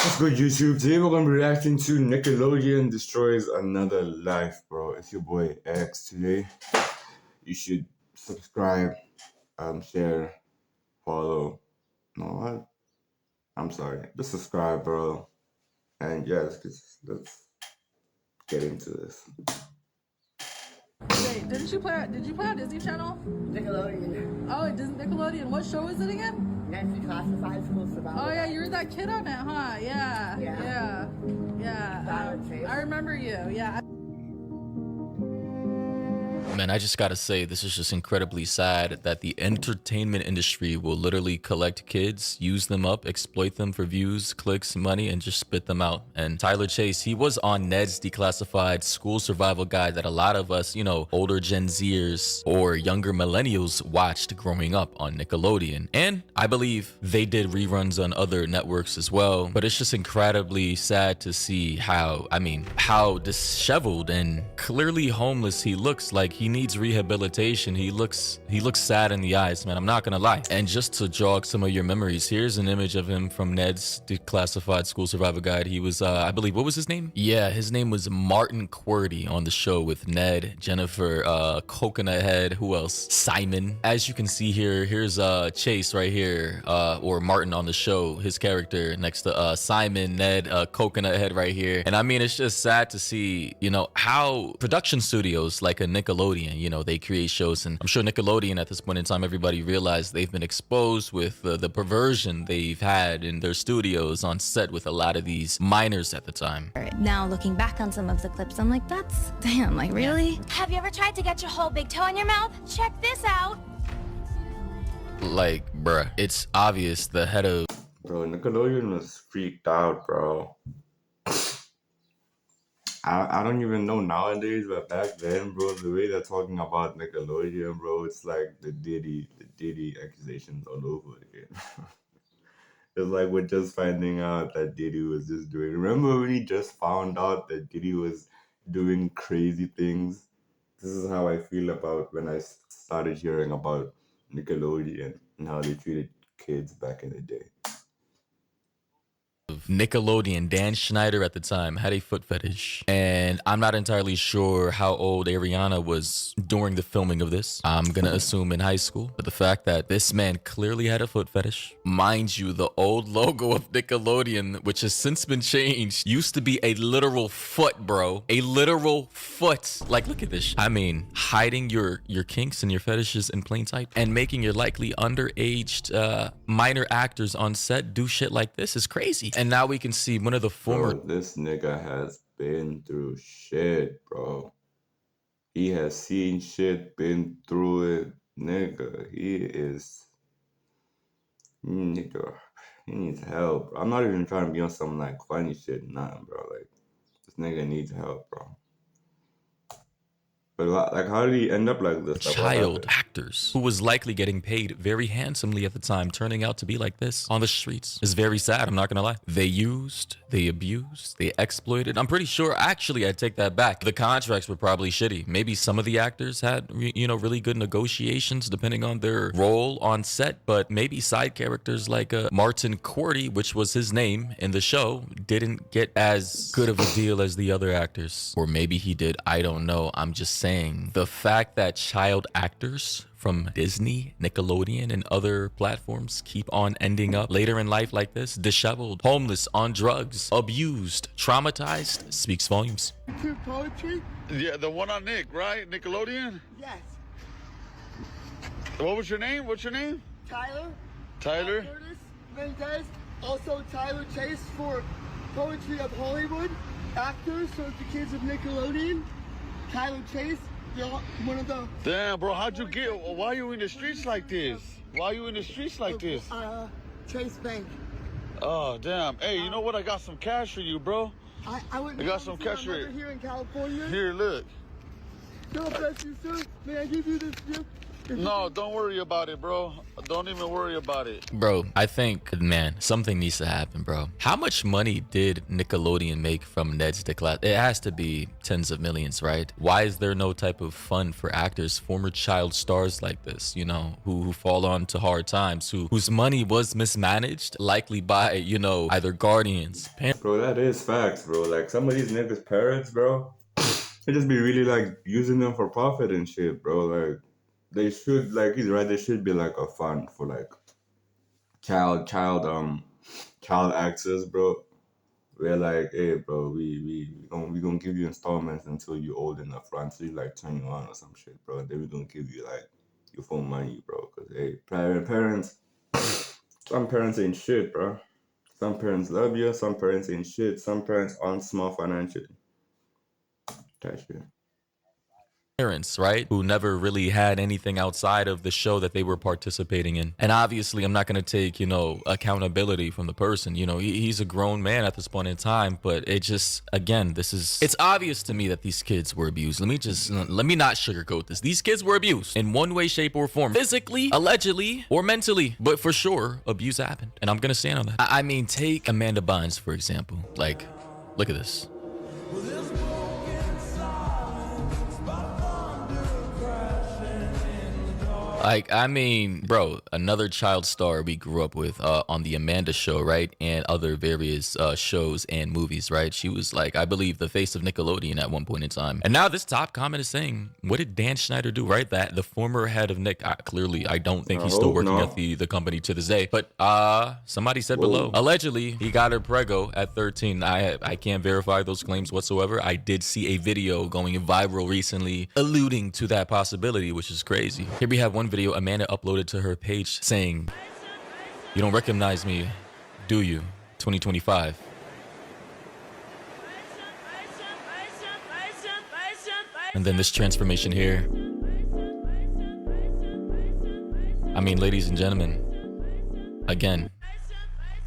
What's good, YouTube? Today we're gonna be reacting to Nickelodeon Destroys Another Life, bro. It's your boy X. Today, you should subscribe, share, follow. No, what? I'm sorry. Just subscribe, bro. And yeah, let's get into this. Wait, did you play on Disney Channel? Nickelodeon. Oh, it isn't Nickelodeon. What show is it again? Nancy Classified School Survival. Oh yeah, you were that kid on it, huh? Yeah. I remember you. Yeah. Man, I just gotta say, this is just incredibly sad that the entertainment industry will literally collect kids, use them up, exploit them for views, clicks, money, and just spit them out. And Tyler Chase, he was on Ned's Declassified School Survival Guide that a lot of us, older Gen Zers or younger millennials watched growing up on Nickelodeon. And I believe they did reruns on other networks as well. But it's just incredibly sad to see how disheveled and clearly homeless he looks. Like he needs rehabilitation. He looks sad in the eyes, man. I'm not gonna lie. And just to jog some of your memories, here's an image of him from Ned's Declassified School Survival Guide. He was, I believe, what was his name? Yeah, his name was Martin Qwerty on the show with Ned, Jennifer, Coconut Head, who else? Simon. As you can see here, here's Chase right here, or Martin on the show, his character next to Simon, Ned, Coconut Head right here. And I mean, it's just sad to see, how production studios like a Nickelodeon, they create shows, and I'm sure Nickelodeon at this point in time, everybody realized they've been exposed with the perversion they've had in their studios on set with a lot of these minors at the time. Now looking back on some of the clips, I'm like, that's damn, like really? Have you ever tried to get your whole big toe in your mouth? Check this out. Like, bruh, it's obvious the head of... Bro, Nickelodeon was freaked out, bro. I don't even know nowadays, but back then, bro, the way they're talking about Nickelodeon, bro, it's like the Diddy accusations all over again. It's like we're just finding out that Diddy was just doing. Remember when he just found out that Diddy was doing crazy things? This is how I feel about when I started hearing about Nickelodeon and how they treated kids back in the day. Nickelodeon, Dan Schneider at the time had a foot fetish, and I'm not entirely sure how old Ariana was during the filming of this. I'm gonna assume in high school, but the fact that this man clearly had a foot fetish, mind you, the old logo of Nickelodeon, which has since been changed, used to be a literal foot, bro, a literal foot. Like, look at this. I mean, hiding your kinks and your fetishes in plain sight and making your likely underaged minor actors on set do shit like this is crazy. And now we can see one of the former... Bro, this nigga has been through shit, bro. He has seen shit, been through it. Nigga, he needs help, bro. I'm not even trying to be on some, like, funny shit, nothing, bro. Like, this nigga needs help, bro. But, like, how did he end up like this? Like, child actors who was likely getting paid very handsomely at the time, turning out to be like this on the streets is very sad. I'm not gonna lie. They used, they abused, they exploited. I'm pretty sure, actually, I take that back. The contracts were probably shitty. Maybe some of the actors had, really good negotiations depending on their role on set, but maybe side characters like Martin Qwerty, which was his name in the show, didn't get as good of a deal as the other actors. Or maybe he did. I don't know. I'm just saying. The fact that child actors from Disney, Nickelodeon, and other platforms keep on ending up later in life like this, disheveled, homeless, on drugs, abused, traumatized, speaks volumes. YouTube poetry? Yeah, the one on Nick, right? Nickelodeon? Yes. What was your name? What's your name? Tyler. Tyler? Curtis Mendez. Also Tyler Chase for Poetry of Hollywood. Actors, so it's the kids of Nickelodeon. Tyler Chase, you're one of the... Damn, bro, how'd you get... Why are you in the streets like this? Why are you in the streets like this? Chase Bank. Oh, damn. Hey, you know what? I got some cash for you, bro. I got some cash for you. Here in California. Here, look. God bless you, sir. May I give you this gift? No, don't worry about it, bro. Don't even worry about it. Bro, I think, man, something needs to happen, bro. How much money did Nickelodeon make from Ned's Declass? It has to be tens of millions, right? Why is there no type of fund for actors, former child stars like this, you know, who fall on to hard times, whose money was mismanaged, likely by, you know, either guardians, parents. Bro, that is facts, bro. Like, some of these niggas' parents, bro, they just be really, like, using them for profit and shit, bro. Like, they should, like, he's right, there should be, like, a fund for, like, child actors, bro. We're like, hey, bro, we gonna give you installments until you're old enough, right? Until you like 21 or some shit, bro. Then we gonna give you like your full money, bro. Cause hey, parents, some parents ain't shit, bro. Some parents love you, some parents ain't shit. Some parents aren't smart financially. That shit. Parents, right? Who never really had anything outside of the show that they were participating in. And obviously, I'm not going to take, you know, accountability from the person. You know, he's a grown man at this point in time, but it just, again, it's obvious to me that these kids were abused. Let me not sugarcoat this. These kids were abused in one way, shape, or form. Physically, allegedly, or mentally. But for sure, abuse happened. And I'm going to stand on that. I mean, take Amanda Bynes, for example. Like, look at this. Like, I mean, bro, another child star we grew up with on the Amanda Show, right? And other various shows and movies, right? She was like, I believe, the face of Nickelodeon at one point in time. And now this top comment is saying, what did Dan Schneider do, right? That the former head of Nick, clearly, I don't think he's still working at the company to this day. But somebody said below, allegedly, he got her prego at 13. I can't verify those claims whatsoever. I did see a video going viral recently alluding to that possibility, which is crazy. Here we have one video Amanda uploaded to her page saying, "You don't recognize me, do you? 2025. And then this transformation here. I mean, ladies and gentlemen, again,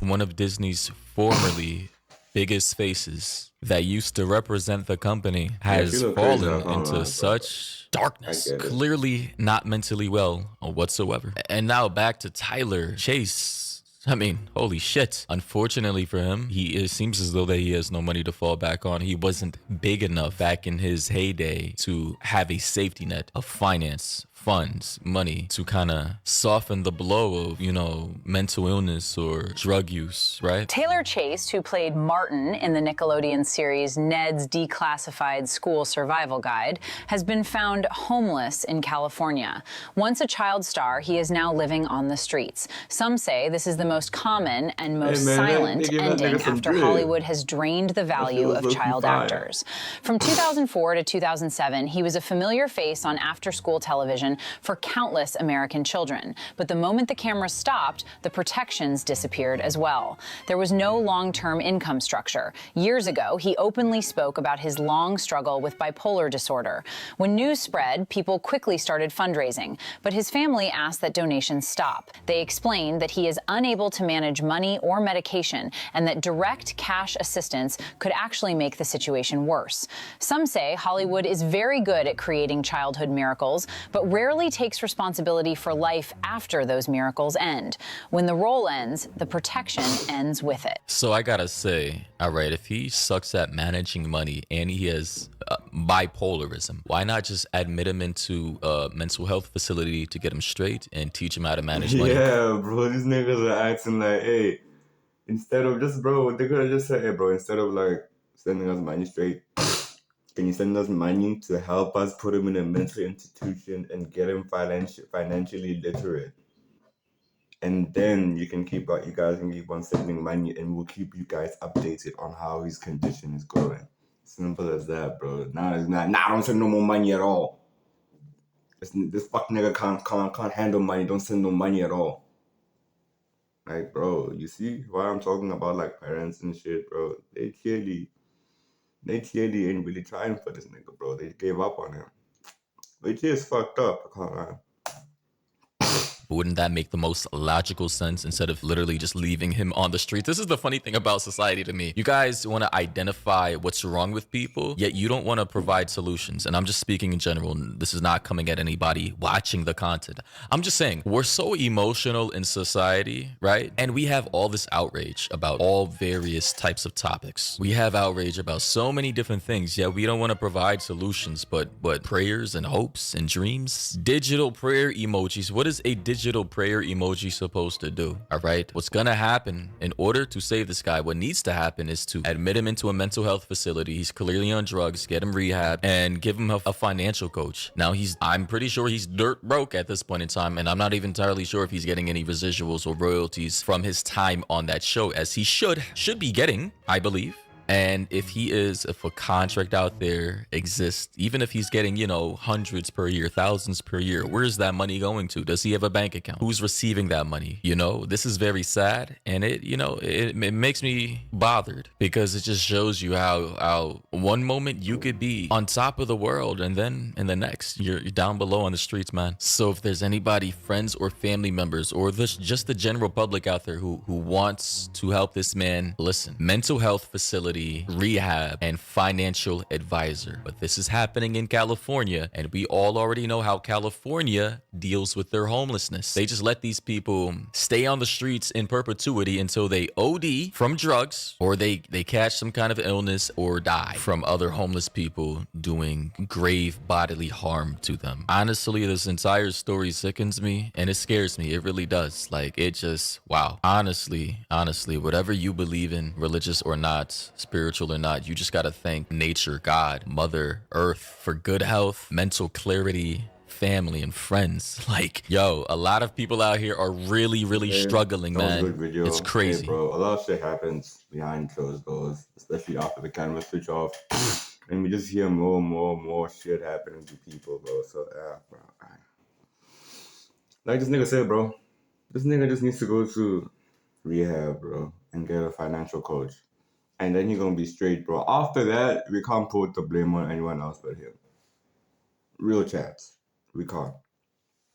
one of Disney's formerly biggest faces that used to represent the company has fallen into such darkness, clearly not mentally well whatsoever. And now back to Tyler Chase. I mean, holy shit. Unfortunately for him, it seems as though that he has no money to fall back on. He wasn't big enough back in his heyday to have a safety net of finance, funds, money to kind of soften the blow of, you know, mental illness or drug use, right? Taylor Chase, who played Martin in the Nickelodeon series Ned's Declassified School Survival Guide, has been found homeless in California. Once a child star, he is now living on the streets. Some say this is the most common and most silent ending after Hollywood has drained the value of child actors. From 2004 to 2007, he was a familiar face on after-school television for countless American children. But the moment the camera stopped, the protections disappeared as well. There was no long-term income structure. Years ago, he openly spoke about his long struggle with bipolar disorder. When news spread, people quickly started fundraising, but his family asked that donations stop. They explained that he is unable to manage money or medication and that direct cash assistance could actually make the situation worse. Some say Hollywood is very good at creating childhood miracles, but rarely takes responsibility for life after those miracles end. When the role ends, the protection ends with it. So I gotta say, all right, if he sucks at managing money and he has bipolarism, why not just admit him into a mental health facility to get him straight and teach him how to manage money? Yeah, bro, these niggas are acting like, hey, instead of just, bro, they could have just said, hey, bro, instead of like sending us money straight, can you send us money to help us put him in a mental institution and get him financially literate? And then you guys can keep on sending money and we'll keep you guys updated on how his condition is going. Simple as that, bro. Now it's not, nah, don't send no more money at all. This fuck nigga can't handle money, don't send no money at all. Like, bro, you see why I'm talking about like parents and shit, bro? They clearly ain't really trying for this nigga, bro. They gave up on him. Which is fucked up, I can't lie. Wouldn't that make the most logical sense instead of literally just leaving him on the streets? This is the funny thing about society to me. You guys want to identify what's wrong with people, yet you don't want to provide solutions. And I'm just speaking in general. This is not coming at anybody watching the content. I'm just saying, we're so emotional in society, right? And we have all this outrage about all various types of topics. We have outrage about so many different things, yet we don't want to provide solutions, but prayers and hopes and dreams. Digital prayer emojis. What is a digital prayer emoji supposed to do? All right. What's gonna happen in order to save this guy? What needs to happen is to admit him into a mental health facility. He's clearly on drugs. Get him rehab and give him a financial coach. Now I'm pretty sure he's dirt broke at this point in time, and I'm not even entirely sure if he's getting any residuals or royalties from his time on that show, as he should be getting, I believe. And if a contract out there exists, even if he's getting, hundreds per year, thousands per year, where's that money going to? Does he have a bank account? Who's receiving that money? This is very sad. And it makes me bothered, because it just shows you how one moment you could be on top of the world, and then in the next, you're down below on the streets, man. So if there's anybody, friends or family members, or just the general public out there who wants to help this man, listen, mental health facility, rehab, and financial advisor. But this is happening in California, and we all already know how California deals with their homelessness. They just let these people stay on the streets in perpetuity until they OD from drugs, or they catch some kind of illness, or die from other homeless people doing grave bodily harm to them. Honestly, this entire story sickens me, and it scares me. It really does. Like, it just, wow. Honestly, whatever you believe in, religious or not, spiritual or not, you just gotta thank nature, God, Mother Earth for good health, mental clarity, family, and friends. Like, yo, a lot of people out here are really struggling, man. Good video. It's crazy. Hey, bro, a lot of shit happens behind closed doors, especially after the camera switch off. And we just hear more shit happening to people, bro. So, yeah, bro. Like this nigga said, bro, this nigga just needs to go to rehab, bro, and get a financial coach. And then you're gonna be straight, bro. After that, we can't put the blame on anyone else but him. Real chats. We can't.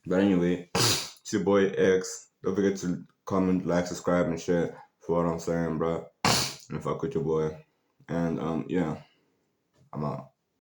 But anyway, it's your boy X. Don't forget to comment, like, subscribe, and share for what I'm saying, bro. And fuck with your boy. And yeah, I'm out.